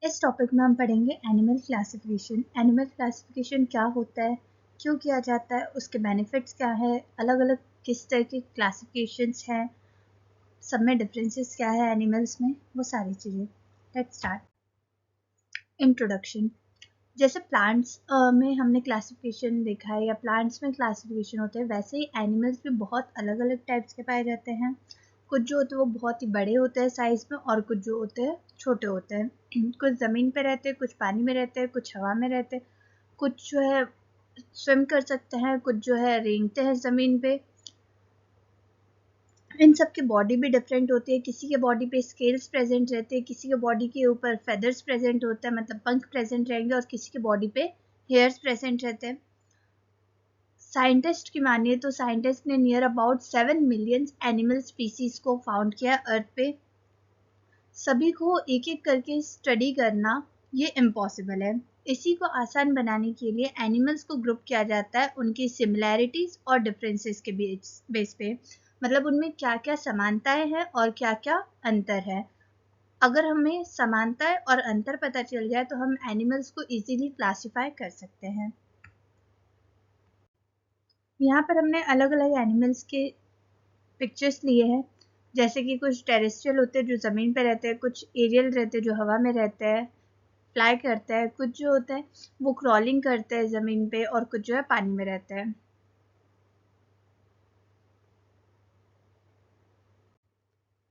इस टॉपिक में हम पढ़ेंगे एनिमल क्लासिफिकेशन। एनिमल क्लासिफिकेशन क्या होता है, क्यों किया जाता है, उसके बेनिफिट्स क्या है, अलग अलग किस तरह के क्लासिफिकेशंस हैं, सब में डिफरेंसेस क्या है एनिमल्स में, वो सारी चीज़ें। Let's start. इंट्रोडक्शन। जैसे प्लांट्स में हमने क्लासिफिकेशन देखा है या प्लांट्स में क्लासिफिकेशन होते हैं, वैसे ही एनिमल्स भी बहुत अलग अलग टाइप्स के पाए जाते हैं। कुछ जो होते हैं वो बहुत ही बड़े होते हैं साइज में, और कुछ जो होते हैं छोटे होते हैं। कुछ ज़मीन पे रहते हैं, कुछ पानी में रहते हैं, कुछ हवा में रहते हैं, कुछ जो है स्विम कर सकते हैं, कुछ जो है रेंगते हैं ज़मीन पे। इन सब की बॉडी भी डिफरेंट होती है। किसी के बॉडी पे स्केल्स प्रेजेंट रहते हैं, किसी के बॉडी के ऊपर फेदर्स प्रेजेंट होते हैं, मतलब पंख प्रेजेंट रहेंगे, और किसी के बॉडी पे हेयर्स प्रेजेंट रहते हैं। साइंटिस्ट की मानिए तो साइंटिस्ट ने near about 7 million animal species को फाउंड किया अर्थ पे। सभी को एक एक करके स्टडी करना ये इम्पॉसिबल है। इसी को आसान बनाने के लिए एनिमल्स को ग्रुप किया जाता है उनकी सिमिलैरिटीज और डिफरेंसेस के बेस पे, मतलब उनमें क्या क्या समानताएं हैं और क्या क्या अंतर है। अगर हमें समानताएं और अंतर पता चल जाए तो हम एनिमल्स को इजीली क्लासिफाई कर सकते हैं। यहाँ पर हमने अलग अलग एनिमल्स के पिक्चर्स लिए हैं, जैसे कि कुछ टेरेस्ट्रियल होते हैं जो ज़मीन पे रहते हैं, कुछ एरियल रहते हैं जो हवा में रहते हैं, फ्लाई करते हैं, कुछ जो होता है वो क्रॉलिंग करते हैं ज़मीन पे, और कुछ जो है पानी में रहते हैं।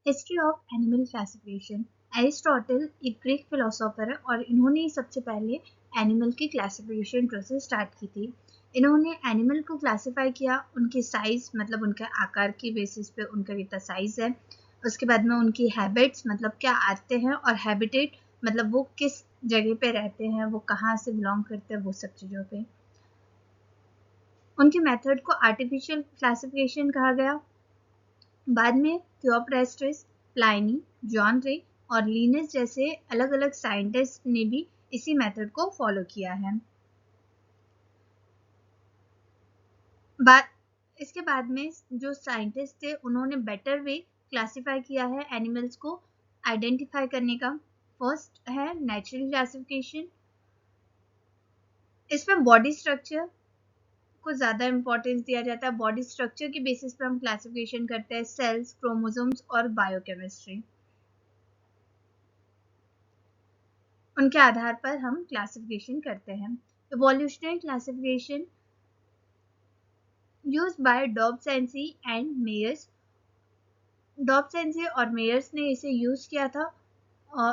History of animal classification. Aristotle एक ग्रीक फिलोसोफर है और इन्होंने ही सबसे पहले एनिमल की क्लासिफिकेशन प्रोसेस स्टार्ट की थी। इन्होंने एनिमल को क्लासिफाई किया उनके साइज, मतलब उनके आकार की बेसिस पे उनका कितना साइज है। उसके बाद में उनकी हैबिट्स, मतलब क्या आते हैं, और हैबिटेट मतलब वो किस जगह पे रहते हैं, वो कहाँ से बिलोंग करते हैं, वो सब चीज़ों पे। उनके मेथड को आर्टिफिशियल क्लासिफिकेशन कहा गया। बाद में थियोफ्रास्टस, प्लाइनी, जॉन रे और लिनस जैसे अलग अलग साइंटिस्ट ने भी इसी मेथड को फॉलो किया है। इसके बाद में जो साइंटिस्ट थे उन्होंने बेटर वे क्लासिफाई किया है एनिमल्स को आइडेंटिफाई करने का। फर्स्ट है नेचुरल क्लासिफिकेशन। इसमें बॉडी स्ट्रक्चर को ज़्यादा इंपॉर्टेंस दिया जाता है। बॉडी स्ट्रक्चर की बेसिस पे हम क्लासिफिकेशन करते हैं, सेल्स, क्रोमोसोम्स और बायोकेमिस्ट्री, उनके आधार पर हम क्लासिफिकेशन करते हैं। Evolutionary classification used by Dobzhansky and Mayers. Dobzhansky और मेयर्स ने इसे यूज किया था।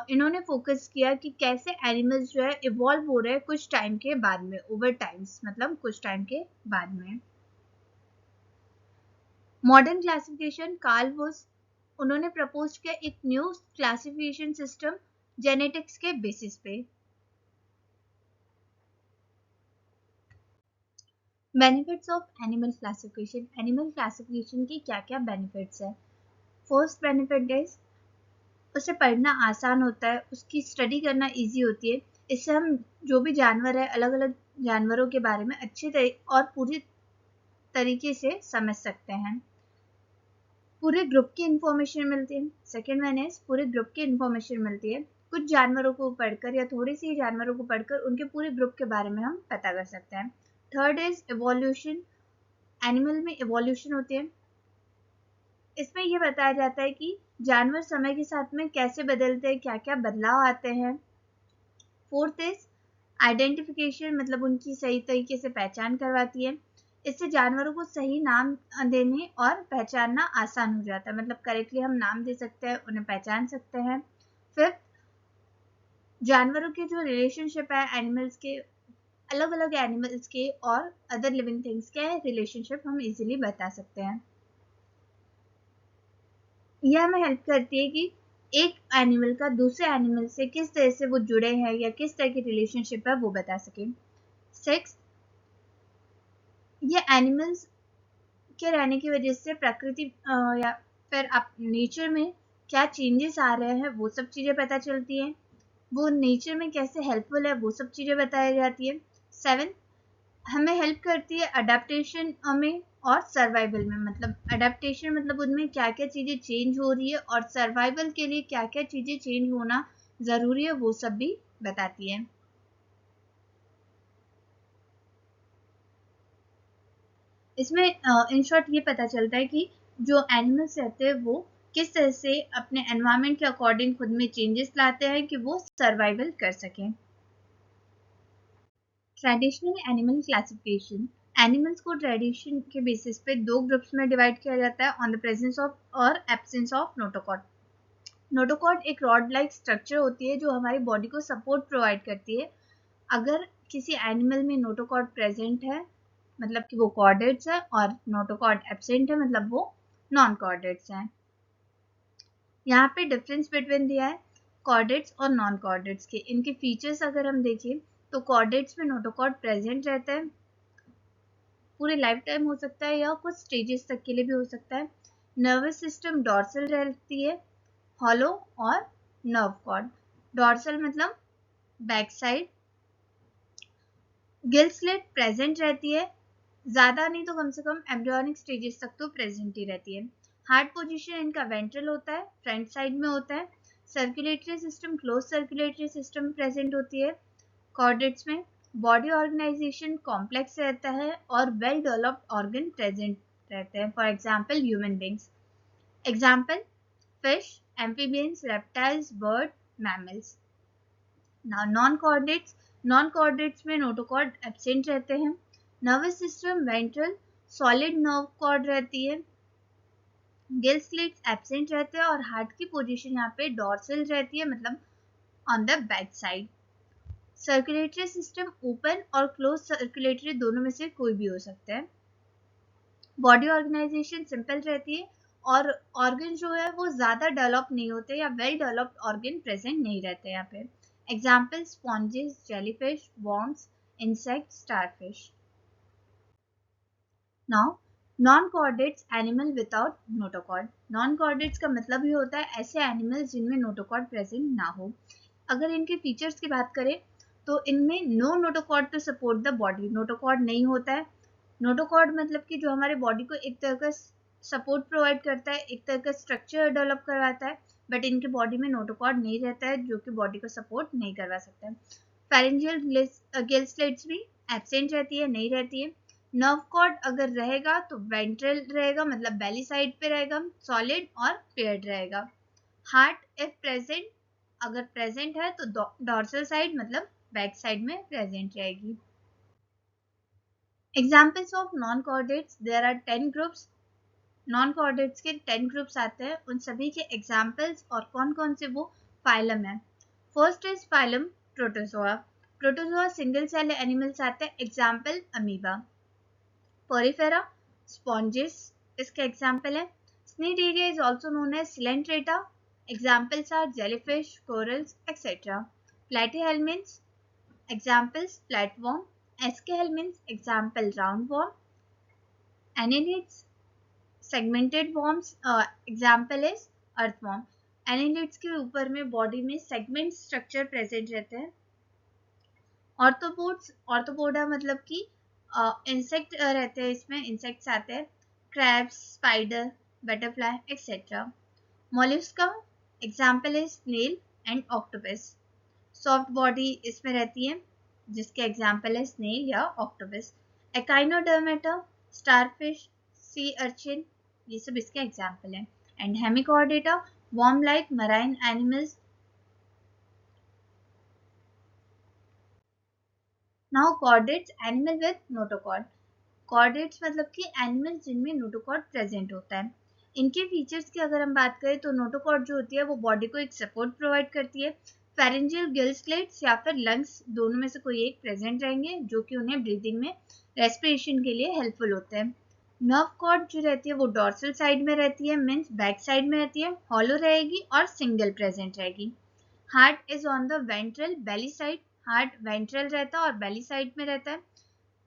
इन्होंने फोकस किया कि कैसे एनिमल्स जो है इवॉल्व हो रहे हैं कुछ टाइम के बाद में, ओवर टाइम्स, मतलब कुछ टाइम के बाद में। मॉडर्न क्लासिफिकेशन कार्ल वुस, उन्होंने प्रपोज किया एक न्यू क्लासिफिकेशन सिस्टम जेनेटिक्स के बेसिस पे। Benefits of animal classification. Animal classification की क्या क्या बेनिफिट्स है। फर्स्ट बेनिफिट इज उसे पढ़ना आसान होता है, उसकी स्टडी करना इजी होती है। इससे हम जो भी जानवर है अलग अलग जानवरों के बारे में अच्छे और पूरी तरीके से समझ सकते हैं। पूरे ग्रुप की इंफॉर्मेशन मिलती है। सेकेंड वन इज पूरे ग्रुप की इंफॉर्मेशन मिलती है। कुछ जानवरों को पढ़कर या थोड़ी सी जानवरों को पढ़कर उनके पूरे ग्रुप के बारे में हम पता कर सकते हैं। Third is evolution. एनिमल में इवोल्यूशन होती है। इसमें यह बताया जाता है कि जानवर समय के साथ में कैसे बदलते हैं, क्या क्या बदलाव आते हैं। फोर्थ इज आइडेंटिफिकेशन, मतलब उनकी सही तरीके से पहचान करवाती है। इससे जानवरों को सही नाम देने और पहचानना आसान हो जाता है, मतलब करेक्टली हम नाम दे सकते हैं, उन्हें पहचान सकते हैं। फिफ्थ, जानवरों के जो रिलेशनशिप है एनिमल्स के, अलग अलग एनिमल्स के और अदर लिविंग थिंग्स के रिलेशनशिप हम इजीली बता सकते हैं। यह हमें हेल्प करती है कि एक एनिमल का दूसरे एनिमल से किस तरह से वो जुड़े हैं या किस तरह की रिलेशनशिप है वो बता सकें। सिक्स, ये एनिमल्स के रहने की वजह से प्रकृति या फिर आप नेचर में क्या चेंजेस आ रहे हैं वो सब चीज़ें पता चलती हैं। वो नेचर में कैसे हेल्पफुल है वो सब चीज़ें बताई जाती है। सेवन, हमें हेल्प करती है अडेप्टेशन में और सर्वाइवल में, मतलब अडेप्टेशन मतलब उनमें क्या क्या चीज़ें चेंज हो रही है, और सर्वाइवल के लिए क्या क्या चीज़ें चेंज होना ज़रूरी है वो सब भी बताती है। इसमें इन शॉर्ट ये पता चलता है कि जो एनिमल्स रहते हैं वो किस तरह से अपने एनवायरनमेंट के अकॉर्डिंग खुद में चेंजेस लाते हैं कि वो सर्वाइवल कर सकें। ट्रेडिशनल एनिमल क्लासिफिकेशन, एनिमल्स को ट्रेडिशन के बेसिस पे दो ग्रुप्स में डिवाइड किया जाता है, ऑन द प्रेजेंस ऑफ और एब्सेंस ऑफ नोटोकॉट। नोटोकॉट एक रॉड लाइक स्ट्रक्चर होती है जो हमारी बॉडी को सपोर्ट प्रोवाइड करती है। अगर किसी एनिमल में नोटोकॉट प्रेजेंट है मतलब कि वो कॉर्डेट्स है, और नोटोकॉट एब्सेंट है मतलब वो नॉन कॉर्डेट्स है। यहाँ पे डिफरेंस बिटवीन दिया है कॉर्डेट्स और नॉन कॉर्डेट्स के। इनके फीचर्स अगर हम देखें तो कॉर्डेट्स में नोटोकॉट प्रेजेंट रहता है, पूरे लाइफ टाइम हो सकता है या कुछ स्टेजेस तक के लिए भी हो सकता है। नर्वस सिस्टम डॉर्सल रहती है, हॉलो और नर्व कॉर्ड। डॉर्सल मतलब back side. Gill slit present रहती है, ज्यादा नहीं तो कम से कम एम्ब्रियोनिक स्टेजेस तक तो प्रेजेंट ही रहती है। हार्ट पोजीशन इनका वेंट्रल होता है, फ्रंट साइड में होता है। Circulatory system close circulatory system present होती है कॉर्डेट्स में। बॉडी ऑर्गेनाइजेशन कॉम्प्लेक्स रहता है और वेल डेवलप्ड ऑर्गन प्रेजेंट रहते हैं, for example human beings. Example fish, amphibians, reptiles, bird, mammals. Non chordates, non chordates में नोटोकॉर्ड एब्सेंट रहते हैं। Nervous system ventral, solid nerve cord रहती है। गिल स्लिट्स एब्सेंट रहते हैं और हार्ट की पोजीशन यहाँ पे डॉर्सल रहती है मतलब on the back side. Circulatory system open और क्लोज सर्कुलेटरी दोनों में से कोई भी हो सकता है। बॉडी ऑर्गेनाइजेशन सिंपल रहती है और ऑर्गन जो है वो ज्यादा डेवलप नहीं होते या वेल डेवलप्ड ऑर्गन प्रेजेंट नहीं रहते यहाँ पे। Example sponges, jellyfish, worms, insect, starfish. Now non chordates animal without notochord. Non chordates का मतलब ये होता है ऐसे एनिमल्स जिनमें नोटोकॉर्ड प्रेजेंट ना हो। अगर इनके फीचर्स की बात करें तो इनमें no notochord to support the body, notochord नहीं होता है। नोटोकॉर्ड मतलब कि जो हमारे बॉडी को एक तरह का सपोर्ट प्रोवाइड करता है, एक तरह का स्ट्रक्चर डेवलप करवाता है, बट इनके बॉडी में नोटोकॉर्ड नहीं रहता है जो कि बॉडी को सपोर्ट नहीं करवा सकता है। फेरेंजियल गिल स्लिट्स भी एब्सेंट रहती है, नहीं रहती है। नर्व कॉर्ड अगर रहेगा तो वेंट्रल रहेगा मतलब बेली साइड पे रहेगा, सॉलिड और पेयर्ड रहेगा। हार्ट इफ प्रेजेंट, अगर प्रेजेंट है तो डॉर्सल साइड मतलब बैक साइड में प्रेजेंट रहेगी। Examples of non chordates, there are 10 groups. Non chordates के 10 ग्रुप्स आते हैं, उन सभी के एग्जाम्पल्स और कौन कौन से वो फाइलम है। First is phylum protozoa. Protozoa single cell animals आते हैं, एग्जाम्पल अमीबा। पोरिफेरा, स्पॉन्जेस इसके एग्जाम्पल है। Cnidaria is also known as Coelenterata. Examples are jellyfish, corals, etc. Platyhelminths, examples flatworm. Escahelminths, example roundworm. Annelids, segmented worms, example is earthworm. Annelids के ऊपर में body में segment structure present रहते हैं। Arthropods, arthropoda मतलब कि insect रहते हैं, इसमें इंसेक्ट्स आते हैं, crabs, spider, butterfly etcetera. Mollusca, example है snail and octopus. Soft body इसमें रहती है जिसके एग्जाम्पल है स्नेल या octopus. Echinodermata, starfish, sea urchin, ये सब इसके एग्जाम्पल है। And Hemichordata, worm like marine animals. Now chordates animal with notochord. Chordates मतलब कि एनिमल जिनमें नोटोकॉर्ड प्रेजेंट होता है। इनके फीचर्स की अगर हम बात करें तो नोटोकॉर्ड जो होती है वो बॉडी को एक सपोर्ट प्रोवाइड करती है। फेरेंजियल गिल स्लेट्स या फिर लंग्स दोनों में से कोई एक प्रेजेंट रहेंगे जो कि उन्हें ब्रीदिंग में, रेस्पिरेशन के लिए हेल्पफुल होते हैं। नर्व कॉर्ड जो रहती है वो डॉर्सल साइड में रहती है, मीन्स बैक साइड में रहती है, हॉलो रहेगी और सिंगल प्रेजेंट रहेगी। Heart is on the ventral Bailey side, heart ventral रहता है और बेली साइड में रहता है।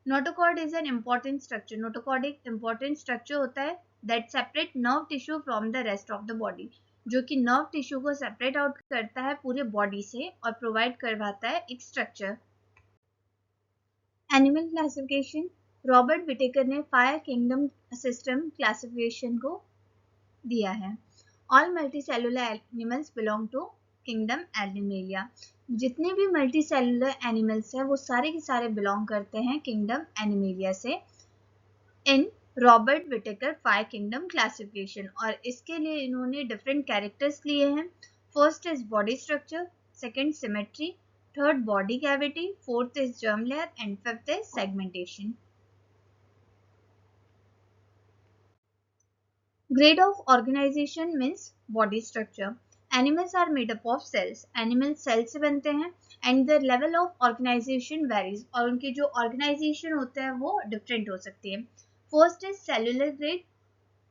Notochord is an important structure, notochord एक इम्पॉर्टेंट स्ट्रक्चर होता है that separate nerve tissue from the rest of the body, जो कि नर्व टिश्यू को सेपरेट आउट करता है पूरे बॉडी से और प्रोवाइड करवाता है एक structure. Animal classification, Robert Whittaker ने फायर किंगडम सिस्टम क्लासिफिकेशन को दिया है। All multicellular animals belong to kingdom animalia. जितने भी मल्टी सेलुलर एनिमल्स हैं वो सारे के सारे बिलोंग करते हैं किंगडम एनिमेलिया से इन रॉबर्ट विटेकर 5 किंगडम क्लासिफिकेशन। और इसके लिए इन्होंने डिफरेंट कैरेक्टर्स लिए हैं। First is body structure, second symmetry, third body cavity, fourth is germ layer and fifth is segmentation. Grade of organization means body structure. Animals are made up of cells. Animals cells से बनते हैं and their level of organization varies. और उनकी जो organization होता है वो different हो सकती है. First is cellular grade.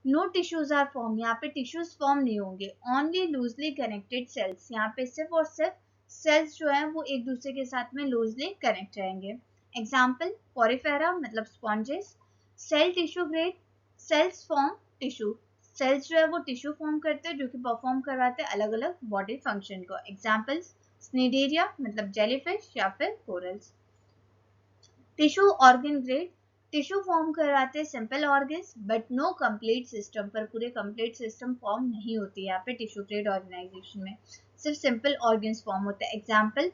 No tissues are formed. यहाँ पे tissues form नहीं होंगे. Only loosely connected cells. यहाँ पे सिर्फ और सिर्फ cells जो है वो एक दूसरे के साथ में loosely connect रहेंगे. Example porifera मतलब sponges. Cell tissue grade. Cells form tissue. Cells जो है वो टिश्यू फॉर्म करते हैं जो कि परफॉर्म करवाते हैं अलग अलग बॉडी फंक्शन को. एग्जांपल्स स्निडेरिया मतलब जेलीफिश या फिर corals. Tissue organ grade. Tissue form कराते हैं simple organs but no complete system. पर पूरे कंप्लीट सिस्टम फॉर्म नहीं होती है यहाँ पे टिश्यू ग्रेड ऑर्गेनाइजेशन में. सिर्फ सिंपल ऑर्गन्स फॉर्म होते हैं. एग्जाम्पल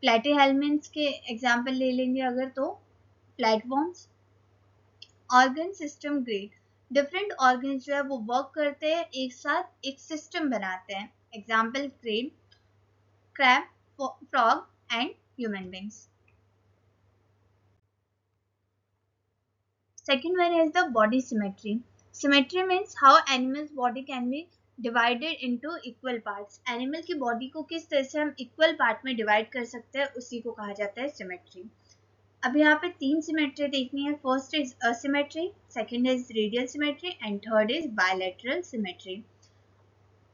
प्लेटीहेल्मिन्थ्स के एग्जाम्पल ले लेंगे अगर तो platforms. Organ system grade. Different organs जो है वो वर्क करते हैं एक साथ एक सिस्टम बनाते हैं. Example crane, crab, frog and human beings. Second one is the body symmetry. Symmetry means how animals body can be divided into equal parts. Animal की बॉडी को किस तरह से हम इक्वल पार्ट में डिवाइड कर सकते हैं उसी को कहा जाता है सिमेट्री. अब यहाँ पे 3 सिमेट्री देखनी है. First is asymmetry, second is radial symmetry and third is bilateral symmetry.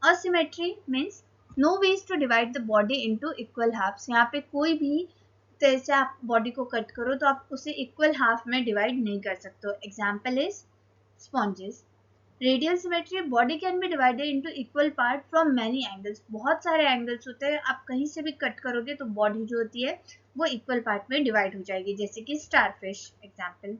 Asymmetry means no ways to divide the body into equal halves. यहाँ पे कोई भी तरह से आप बॉडी को कट करो तो आप उसे इक्वल हाफ में डिवाइड नहीं कर सकते हो. Example is sponges. Radial symmetry, body can be divided into equal part from many angles. बहुत सारे एंगल्स होते हैं, आप कहीं से भी कट करोगे तो बॉडी जो होती है वो इक्वल पार्ट में डिवाइड हो जाएगी जैसे कि starfish example.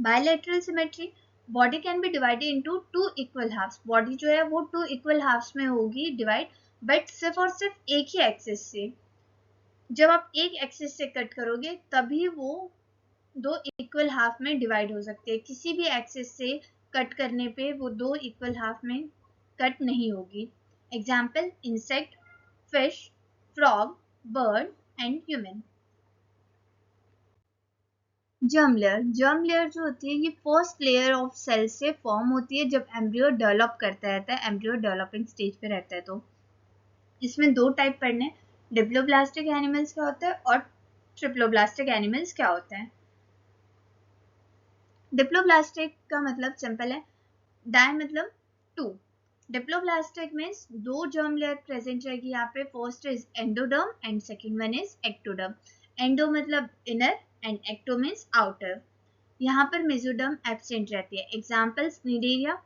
Bilateral symmetry, body can be divided into 2 equal halves. Body जो है वो 2 इक्वल हाफ्स में होगी डिवाइड बट सिर्फ और सिर्फ एक ही एक्सिस से. जब आप एक एक्सिस से कट करोगे तभी वो 2 इक्वल हाफ में डिवाइड हो सकते हैं. किसी भी एक्सिस से कट करने पे वो 2 इक्वल हाफ में कट नहीं होगी. Example insect, fish, frog, bird and human. Germ layer. Germ layer जो होती है ये फर्स्ट लेयर ऑफ सेल से फॉर्म होती है जब एम्ब्रियो डेवलप करता रहता है, एम्ब्रियो डेवलपिंग स्टेज पे रहता है. तो इसमें 2 टाइप पढ़ने. डिप्लोब्लास्टिक एनिमल्स क्या होता है और ट्रिप्लोब्लास्टिक एनिमल्स क्या होते हैं. डिप्लोब्लास्टिक का मतलब सिंपल है, डाई मतलब 2. Diploblastic means 2 germ layer present रहेगी यहाँ पे. First is endoderm and second one is ectoderm. Endo मतलब inner and ecto means outer. यहाँ पर मेसोडर्म एब्सेंट रहती है. एग्जाम्पल स्निडेरिया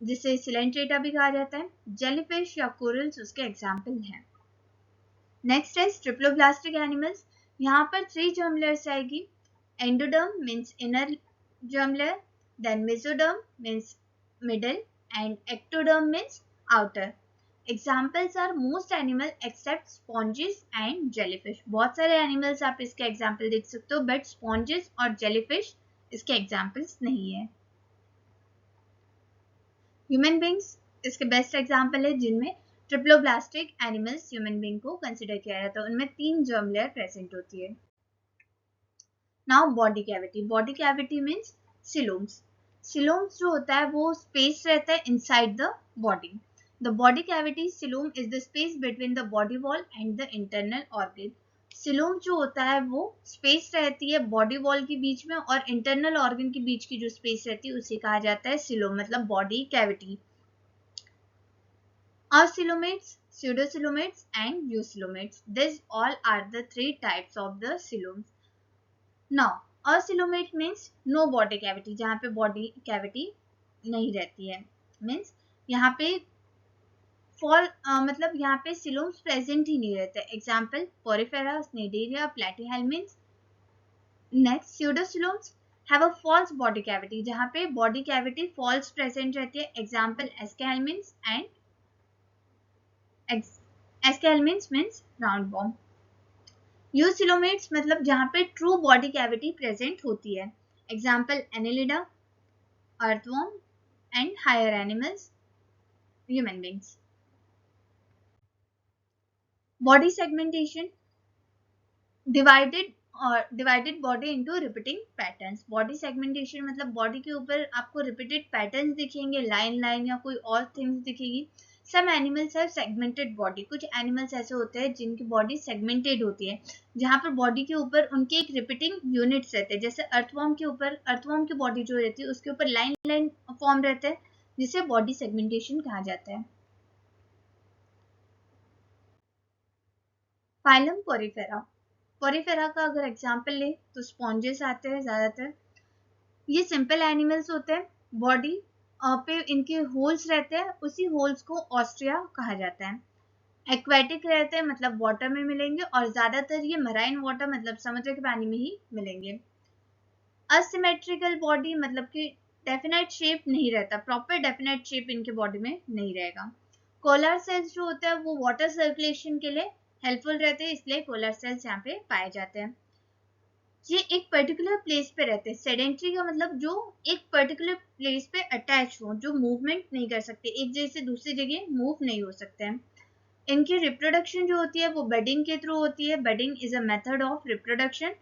जिसे सिलेंट्रेटा भी कहा जाता है, जेलीफिश या कोरल्स उसके एग्जाम्पल हैं. Next is triploblastic animals. यहाँ पर 3 जर्म लेयर्स आएगी. Endoderm means inner germ layer, then mesoderm means middle and ectoderm means outer. Examples are most animal except sponges and jellyfish. बहुत सारे animals आप इसके example देख सकते हो but sponges और jellyfish इसके examples नहीं है. Human beings इसके best example है जिनमें ट्रिप्लोब्लास्टिक animals human being को consider किया जाता है. उनमें 3 germ layer present होती है. Now body cavity. Body cavity means coeloms. Coeloms जो होता है वो space रहता है inside the body. The body cavity coelom is the space between the body wall and the internal organ. coelom जो होता है वो space रहती है body wall के बीच में और internal organ के बीच की जो space रहती है उसे कहा जाता है coelom मतलब body cavity. Acoelomates, pseudocoelomates and eucoelomates. These all are the 3 types of the coeloms. Now, acoelomate means no body cavity. जहाँ पे body cavity नहीं रहती है. Means यहाँ पे मतलब यहाँ पे coeloms present ही नहीं रहते. Example porifera, cnidaria, platyhelminths. Next, pseudocoeloms have a false body cavity. जहाँ पे body cavity false present रहती है. Example escahelminths and aschelminths means round worm. Eucoelomates मतलब जहाँ पे ट्रू बॉडी कैविटी प्रेजेंट होती है। Example Annelida, earthworm and higher animals, human beings. Body segmentation, divided body into repeating patterns. Body segmentation मतलब body के ऊपर आपको रिपीटेड पैटर्न्स दिखेंगे, लाइन लाइन या कोई और थिंग्स दिखेगी। Some animals have segmented body, कुछ एनिमल्स ऐसे होते हैं जिनकी बॉडी सेगमेंटेड होती है, जहाँ पर बॉडी के ऊपर उनके एक रिपीटिंग यूनिट्स रहते हैं। जैसे अर्थवॉर्म के ऊपर, अर्थवॉर्म की बॉडी जो रहती है उसके ऊपर लाइन लाइन फॉर्म रहता है, जिसे बॉडी सेगमेंटेशन कहा जाता है। Phylum Porifera. पोरिफेरा का अगर एग्जाम्पल ले तो स्पॉन्जेस आते हैं ज्यादातर। ये सिंपल एनिमल्स होते हैं, बॉडी पे इनके होल्स रहते हैं, उसी होल्स को ऑस्ट्रिया कहा जाता है। एक्वेटिक रहते हैं मतलब वाटर में मिलेंगे, और ज्यादातर ये मराइन वाटर मतलब समुद्र के पानी में ही मिलेंगे। असिमेट्रिकल बॉडी मतलब कि डेफिनेट शेप नहीं रहता, प्रॉपर डेफिनेट शेप इनके बॉडी में नहीं रहेगा। कोलर सेल्स जो होते हैं वो वाटर सर्कुलेशन के लिए हेल्पफुल रहते हैं, इसलिए कोलर सेल्स यहाँ पे पाए जाते हैं। ये एक पर्टिकुलर प्लेस पे रहते हैं। सेडेंट्री का मतलब जो एक पर्टिकुलर प्लेस पे अटैच हो, जो मूवमेंट नहीं कर सकते, एक जगह से दूसरी जगह मूव नहीं हो सकते हैं। इनकी रिप्रोडक्शन जो होती है वो बेडिंग के थ्रू होती है। Budding is a method of reproduction,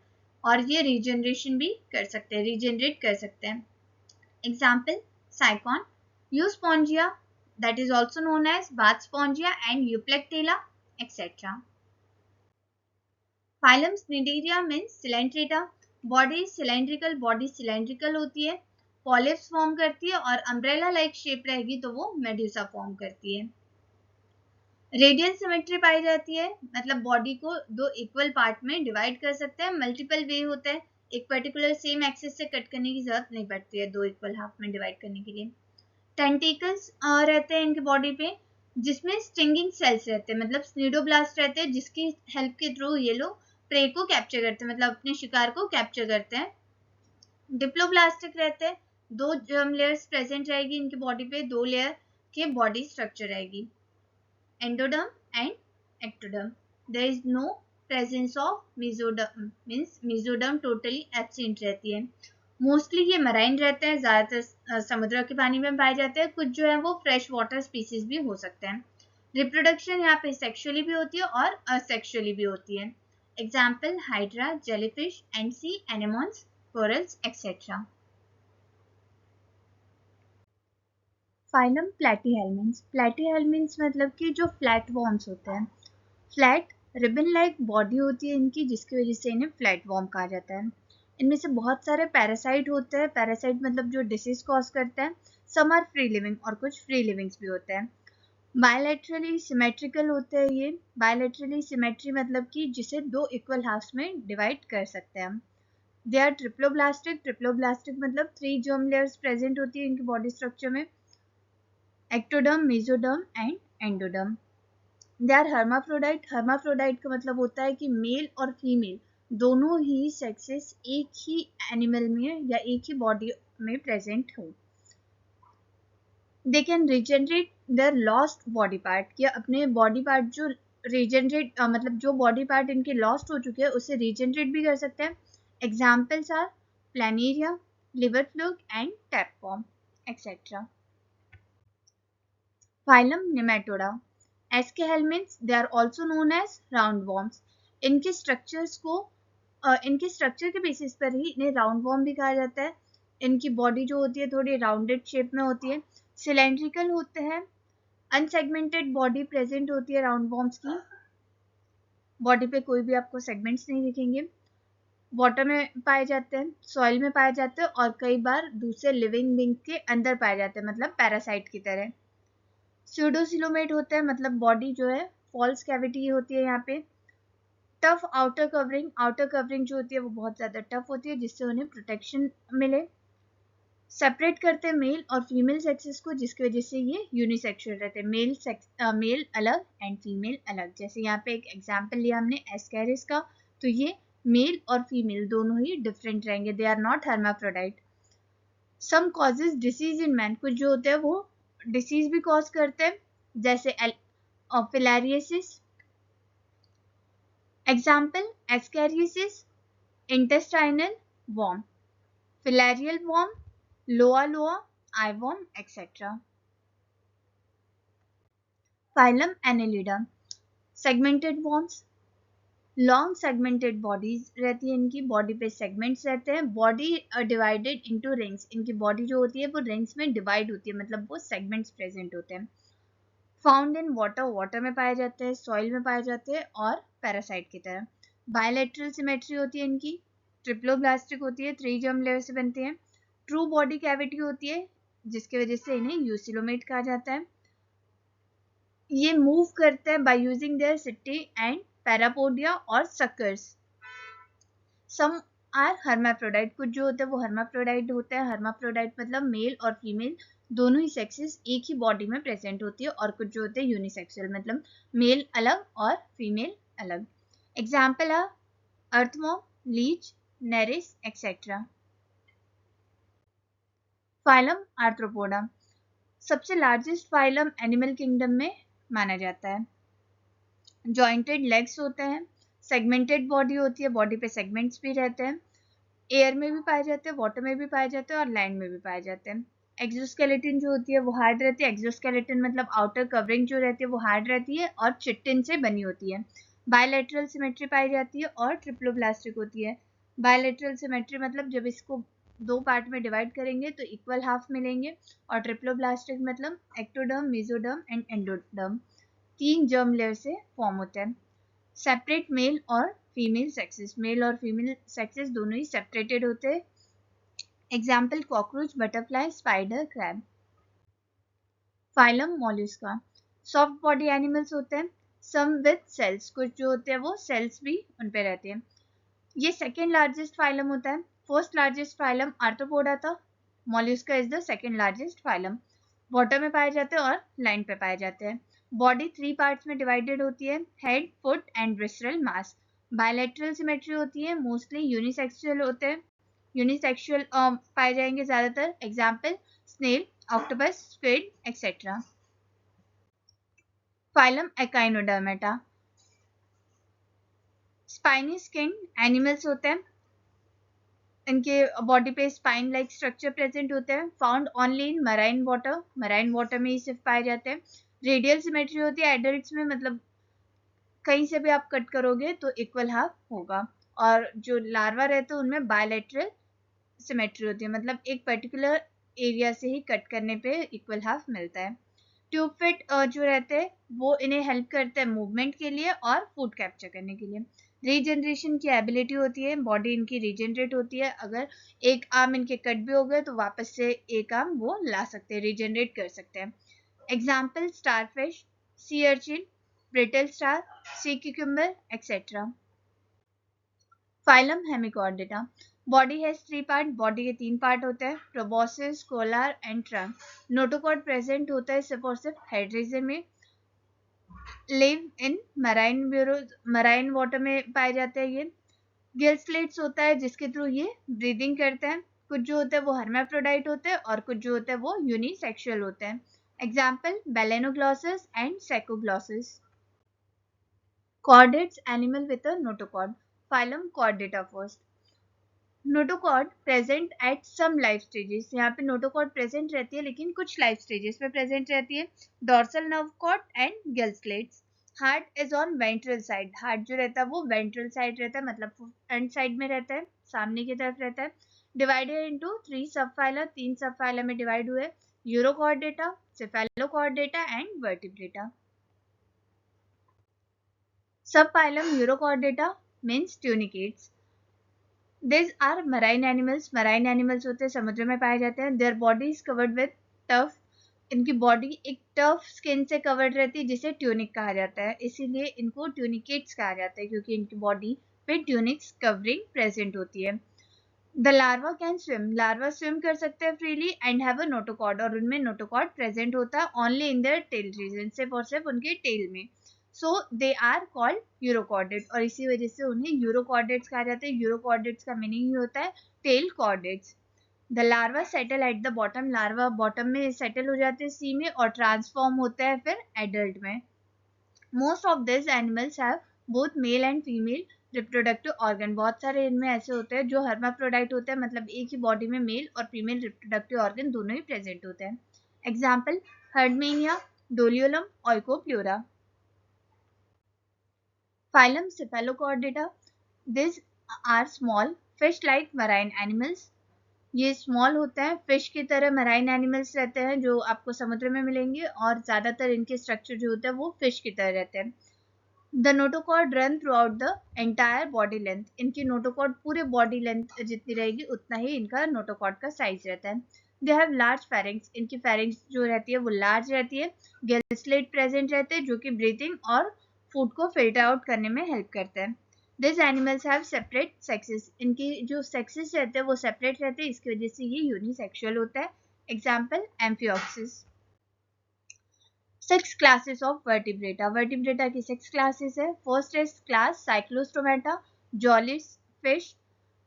और ये रीजनरेशन भी कर सकते हैं, रीजनरेट कर सकते हैं। Example Sycon, Euspongia that is also known as bath spongia and Euplectella etc. Phylum Cnidaria means Coelenterata, body cylindrical होती है, पॉलिप्स फॉर्म करती है, और अम्ब्रेला लाइक शेप रहेगी तो वो मेड्यूसा फॉर्म करती है। रेडियल सिमेट्री पाई जाती है, मतलब बॉडी को दो इक्वल पार्ट में डिवाइड कर सकते हैं। मल्टीपल वे होता है, एक पर्टिकुलर सेम एक्सिस से कट करने की जरूरत नहीं पड़ती है दो इक्वल हाफ में डिवाइड करने के लिए। टेंटिकल्स रहते हैं इनके बॉडी पे, जिसमें स्टिंगिंग सेल्स रहते हैं, मतलब स्निडोब्लास्ट रहते हैं, जिसकी हेल्प के थ्रू ये लोग प्रे को कैप्चर करते हैं, मतलब अपने शिकार को कैप्चर करते हैं। डिप्लोब्लास्टिक रहते हैं, दो जर्म लेयर्स प्रेजेंट रहेगी इनकी बॉडी पे, दो लेयर के बॉडी स्ट्रक्चर रहेगी, endoderm and ectoderm. There is no presence of mesoderm, means mesoderm totally absent रहती है। मोस्टली ये मराइन रहते हैं, ज्यादातर समुद्र के पानी में पाए जाते हैं, कुछ जो है वो फ्रेश वाटर स्पीसीज भी हो सकते हैं। रिप्रोडक्शन यहाँ पे सेक्सुअली भी होती है और असेक्सुअली भी होती है। Example Hydra, jellyfish and sea anemones, corals etcetera. Phylum Platyhelminthes. Platyhelminthes मतलब कि जो फ्लैट वॉर्म्स होते हैं, फ्लैट रिबन लाइक बॉडी होती है इनकी, जिसकी वजह से इन्हें फ्लैट वॉर्म कहा जाता है। इनमें से बहुत सारे पैरासाइट होते हैं, पैरासाइट मतलब जो डिसीज कॉज करते हैं। सम आर फ्री लिविंग और कुछ फ्री लिविंग्स भी होते हैं। बायलैटरली सिमेट्रिकल होते हैं ये। बायलैटरली सिमेट्री मतलब कि जिसे दो इक्वल हाफ्स में डिवाइड कर सकते हैं हम। दे आर ट्रिप्लोब्लास्टिक, ट्रिप्लोब्लास्टिक मतलब 3 जर्म लेयर्स प्रेजेंट होती है इनकी बॉडी स्ट्रक्चर में, ectoderm, mesoderm and endoderm. They are hermaphrodite, hermaphrodite का मतलब होता है कि मेल और फीमेल दोनों ही सेक्सेस एक ही एनिमल में या एक ही बॉडी में प्रेजेंट हो। They can regenerate their lost body part, या अपने बॉडी पार्ट जो रिजेनरेट मतलब जो बॉडी पार्ट इनके लॉस्ट हो चुके हैं उसे रिजेनरेट भी कर सकते हैं। Examples are Planaria, liver fluke and tapeworm etcetera. Phylum Nematoda. Aschelminths, they are also known as roundworms. इनके स्ट्रक्चर्स को इनके स्ट्रक्चर के बेसिस पर ही इन्हें राउंडवॉर्म भी कहा जाता है। इनकी बॉडी जो होती है थोड़ी राउंडेड शेप में होती है, सिलेंड्रिकल होते हैं, अनसेगमेंटेड बॉडी प्रेजेंट होती है राउंडवॉर्म्स की। बॉडी पे कोई भी आपको सेगमेंट्स नहीं दिखेंगे। वाटर में पाए जाते हैं, सॉइल में पाए जाते हैं, और कई बार दूसरे लिविंग बींग के अंदर पाए जाते हैं, मतलब पैरासाइट की तरह। स्यूडोसिलोमेट होता है, मतलब बॉडी जो है फॉल्स कैविटी होती है यहाँ पे। Tough outer covering, outer covering जो होती है वो बहुत ज्यादा टफ होती है, जिससे उन्हें प्रोटेक्शन मिले। सेपरेट करते हैं मेल और फीमेल सेक्सेस को, जिसकी वजह से ये यूनिसेक्सुअल रहते हैं, मेल अलग एंड फीमेल अलग। जैसे यहाँ पे एक एग्जाम्पल लिया हमने एस्कैरिस का, तो ये मेल और फीमेल दोनों ही डिफरेंट रहेंगे, they are not hermaphrodite. Some causes disease in man, कुछ जो होते हैं वो डिसीज भी कॉज करते हैं, जैसे filariasis, example ascariasis, intestinal worm, filarial worm, loa loa, eyeworm, etc. Phylum Annelida, segmented worms, long segmented bodies रहती है, इनकी बॉडी पे सेगमेंट्स रहते हैं, बॉडी डिवाइडेड इनटू रिंग्स, इनकी बॉडी जो होती है वो रिंग्स में डिवाइड होती है, मतलब वो सेगमेंट्स प्रेजेंट होते हैं. फाउंड इन वाटर, वाटर में पाए जाते हैं, सॉइल में पाए जाते हैं और पैरासाइट की तरह. बायलैटरल सिमेट्री होती है इनकी, ट्रिप्लोब्लास्टिक होती है, 3 जर्म लेयर से बनती है. ट्रू बॉडी कैविटी होती है जिसकी वजह से इन्हें यूसिलोमेट कहा जाता है. ये मूव करते हैं by using their city and parapodia और सकर्स. सम आर हर्माफ्रोडाइट, कुछ जो होते हैं वो हर्माफ्रोडाइट होते हैं. हर्माफ्रोडाइट मतलब मेल और फीमेल दोनों ही सेक्सेस एक ही बॉडी में प्रेजेंट होती है, और कुछ जो होते हैं यूनिसेक्सुअल मतलब मेल अलग और फीमेल अलग. एग्जाम्पल है earthworm, leech, nereis etcetera. Phylum arthropoda सबसे लार्जेस्ट फाइलम एनिमल किंगडम में माना जाता है. जॉइंटेड लेग्स होते हैं, सेगमेंटेड बॉडी होती है, बॉडी पे सेगमेंट्स भी रहते हैं, एयर में भी पाए जाते हैं, वाटर में भी पाए जाते हैं और लैंड में भी पाए जाते हैं. एक्सोस्केलेटन जो होती है वो हार्ड रहती है. एक्सोस्केलेटन मतलब आउटर कवरिंग जो रहती है वो हार्ड रहती है और चिटिन से बनी होती है. बायलैटरल सिमेट्री पाई जाती है और ट्रिप्लोब्लास्टिक होती है. बायलैटरल सिमेट्री मतलब जब इसको दो पार्ट में डिवाइड करेंगे तो इक्वल हाफ मिलेंगे, और ट्रिप्लोब्लास्टिक मतलब ectoderm, mesoderm and endoderm 3 germ layer से फॉर्म होते हैं. सेपरेट मेल और फीमेल सेक्सेस, मेल और फीमेल सेक्सेस दोनों ही सेपरेटेड होते हैं. Example cockroach, butterfly, spider, crab. Phylum Mollusca soft body animals होते हैं, सम विद सेल्स, कुछ जो होते हैं वो सेल्स भी उन पे रहते हैं. ये सेकेंड लार्जेस्ट फाइलम होता है. फर्स्ट लार्जेस्ट फाइलम आर्थ्रोपोडा था. Mollusca is the second largest phylum. Water में पाए जाते हैं और लैंड पे पाए जाते हैं. बॉडी 3 पार्ट्स में डिवाइडेड होती है, head, foot and visceral mass. Bilateral symmetry होती है, मोस्टली यूनिसेक्सुअल होते हैं, यूनिसेक्सुअल पाए जाएंगे ज्यादातर. Example snail, octopus, squid etcetera. Phylum echinodermata spiny skin animals होते हैं, इनके बॉडी पे स्पाइन लाइक स्ट्रक्चर प्रेजेंट होते हैं. Found only in marine water, marine water में ही सिर्फ पाए जाते हैं. रेडियल सिमेट्री होती है एडल्ट्स में, मतलब कहीं से भी आप कट करोगे तो इक्वल हाफ होगा. और जो लार्वा रहते हैं उनमें बायलैटरल सिमेट्री होती है, मतलब एक पर्टिकुलर एरिया से ही कट करने पे इक्वल हाफ मिलता है. ट्यूब फिट जो रहते हैं वो इन्हें हेल्प करते हैं मूवमेंट के लिए और फूड कैप्चर करने के लिए. रीजनरेशन की एबिलिटी होती है, बॉडी इनकी रीजनरेट होती है. अगर एक आर्म इनके कट भी हो गए तो वापस से एक आर्म वो ला सकते हैं, रीजनरेट कर सकते हैं. Example starfish, sea urchin, brittle star, sea cucumber etcetera. Phylum hemichordata body has 3 part, body के 3 पार्ट होते हैं, proboscis, collar and trunk. Notochord present होता है सिर्फ और सिर्फ हेड रीजन में. लिव इन मराइन वाटर में पाए जाते हैं ये. गिल स्लिट्स होता है जिसके थ्रू ये ब्रीदिंग करते हैं. कुछ जो होते हैं वो हर्माफ्रोडाइट होते हैं और कुछ जो होते हैं वो यूनिसेक्सुअल होते हैं. Example Balanoglossus and Saccoglossus. Chordates animal with a notochord. Phylum Chordata first. Notochord present at some life stages, यहाँ पे नोटोकॉर्ड प्रेजेंट रहती है लेकिन कुछ लाइफ स्टेजेस पे प्रेजेंट रहती है. Dorsal nerve cord and gill slits. Heart is on ventral side, heart जो रहता है वो वेंट्रल साइड रहता है, मतलब फ्रंट साइड में रहता है, सामने की तरफ रहता है. डिवाइडेड इनटू 3 सब फाइलम, 3 सब फाइलम में डिवाइड हुए, urochordata, Cephalochordata and vertebrata. Subphylum Urochordata means tunicates. These are marine animals. Marine animals होते हैं, समुद्र में पाए जाते हैं. Their body is covered with tough. इनकी बॉडी एक टफ स्किन से कवर्ड रहती है जिसे ट्यूनिक कहा जाता है, इसीलिए इनको ट्यूनिकेट्स कहा जाता है क्योंकि इनकी बॉडी पे ट्यूनिक्स कवरिंग प्रेजेंट होती है. The larva can swim, larva swim कर सकते हैं freely and have a notochord, और उनमें नोटोकॉर्ड प्रेजेंट होता है only in their tail region, सिर्फ और सिर्फ उनके टेल में. सो दे आर कॉल्ड यूरोकॉर्डेट, और इसी वजह से उन्हें यूरोकॉर्डेट्स कहा जाता है. यूरोकॉर्डेट्स का मीनिंग ही होता है tail chordates. The larva settle at the bottom, larva bottom में सेटल हो जाते हैं सी में और ट्रांसफॉर्म होता है फिर एडल्ट में. Most of this animals have both male and female reproductive organ, बहुत सारे इनमें ऐसे होते हैं जो हर्माफ्रोडाइट होते हैं, मतलब एक ही बॉडी में मेल और फीमेल रिप्रोडक्टिव ऑर्गन दोनों ही प्रेजेंट होते हैं. Example Herdmania, Doliolum, Oikopleura. Phylum Cephalochordata. These are small fish-like marine animals. ये स्मॉल होते हैं, फिश की तरह मराइन एनिमल्स रहते हैं जो आपको समुद्र में मिलेंगे, और ज़्यादातर इनके स्ट्रक्चर जो होता है वो फिश की तरह रहते हैं. The notochord run through out the entire body length. इनकी नोटोकॉर्ड पूरे बॉडी लेंथ जितनी रहेगी उतना ही इनका नोटोकॉर्ड का साइज रहता है. They have large pharynx. इनकी फेरिंग्स जो रहती है वो लार्ज रहती है. गिल स्लेट प्रेजेंट रहते हैं जो कि ब्रीथिंग और फूड को फिल्टर आउट करने में हेल्प करते हैं. This animals have separate sexes. इनकी जो सेक्सेस रहते हैं वो सेपरेट रहते हैं, इसकी वजह से ये यूनिसेक्सुअल होता है. Example amphioxus. 6 classes of vertebrata. Vertebrata की 6 classes है. First is class Cyclostomata, jawless fish.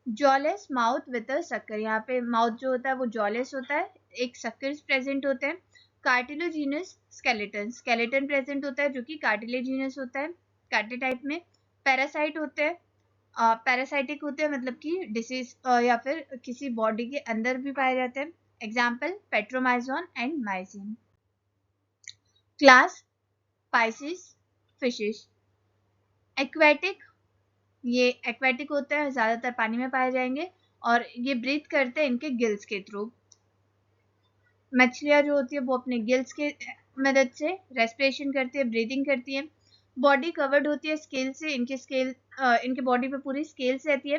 Jawless mouth with a sucker. यहाँ पे mouth जो होता है वो jawless होता है, एक suckers present होते हैं. Cartilaginous skeleton. Skeleton present होता है जो कि cartilaginous होता है, काटे टाइप में. Parasite होते हैं, पैरासाइटिक होते हैं, मतलब कि डिसीज या फिर किसी बॉडी के अंदर भी पाए जाते हैं. Example Petromyzon and Myxine. Class Pisces fishes. Aquatic, ये एक्वेटिक होते हैं, ज़्यादातर पानी में पाए जाएंगे और ये ब्रीथ करते हैं इनके गिल्स के थ्रू. मछलियाँ जो होती है वो अपने गिल्स के मदद से रेस्पिरेशन करती है, ब्रीदिंग करती है. बॉडी कवर्ड होती है स्केल से. इनके बॉडी पे पूरी स्केल्स रहती है.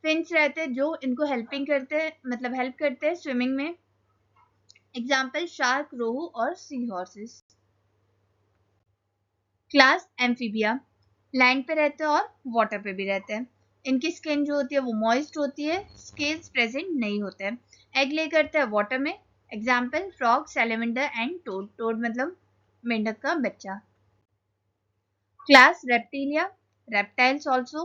फिन्स रहते हैं जो इनको हेल्पिंग करते हैं, मतलब हेल्प करते हैं स्विमिंग में. एग्जाम्पल शार्क, रोहू और सी हॉर्सेस. Class amphibia. लैंड पे रहते हैं और वाटर पे भी रहते हैं. इनकी स्किन जो होती है वो मॉइस्ट होती है, स्केल्स प्रेजेंट नहीं होते हैं. एग ले करते हैं वाटर में. Example frog, salamander and toad. Toad मतलब मेंढक का बच्चा. Class reptilia. Reptiles also.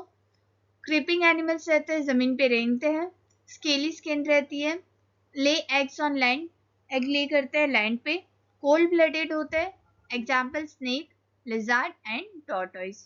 Creeping animals रहते हैं, जमीन पे रेंगते हैं. स्केली स्किन रहती है. Lay eggs on land. Egg ले करते हैं लैंड पे. कोल्ड ब्लडेड होते हैं. Example snake, lizard and tortoise.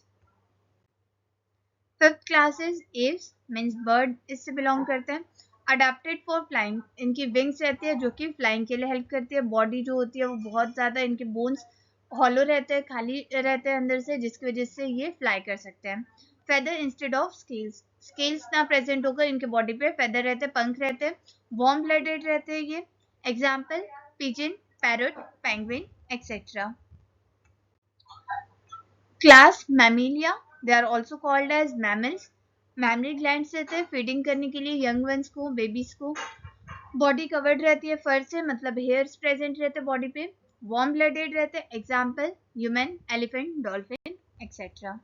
Fifth class is Aves, means bird, इससे बिलोंग करते हैं. Adapted for flying. इनकी विंग्स रहती है जो कि फ्लाइंग के लिए हेल्प करती है. बॉडी जो होती है वो बहुत ज़्यादा, इनके बोन्स हॉलो रहते हैं, खाली रहते हैं अंदर से, जिसकी वजह से ये फ्लाई कर सकते हैं. Feather instead of scales. Scales ना प्रेजेंट होकर इनके बॉडी पे फेदर रहते हैं, पंख रहते हैं. वार्म ब्लडेड रहते हैं ये. Example pigeon, parrot, penguin etcetera. Class mammalia. They are also called as mammals. Mammary glands रहते हैं फीडिंग करने के लिए यंग वंस को, बेबीज को. बॉडी कवर्ड रहती है फर से, मतलब हेयर्स प्रेजेंट रहते हैं बॉडी पे. वार्म ब्लडेड रहते हैं. Example human, elephant, dolphin etcetera.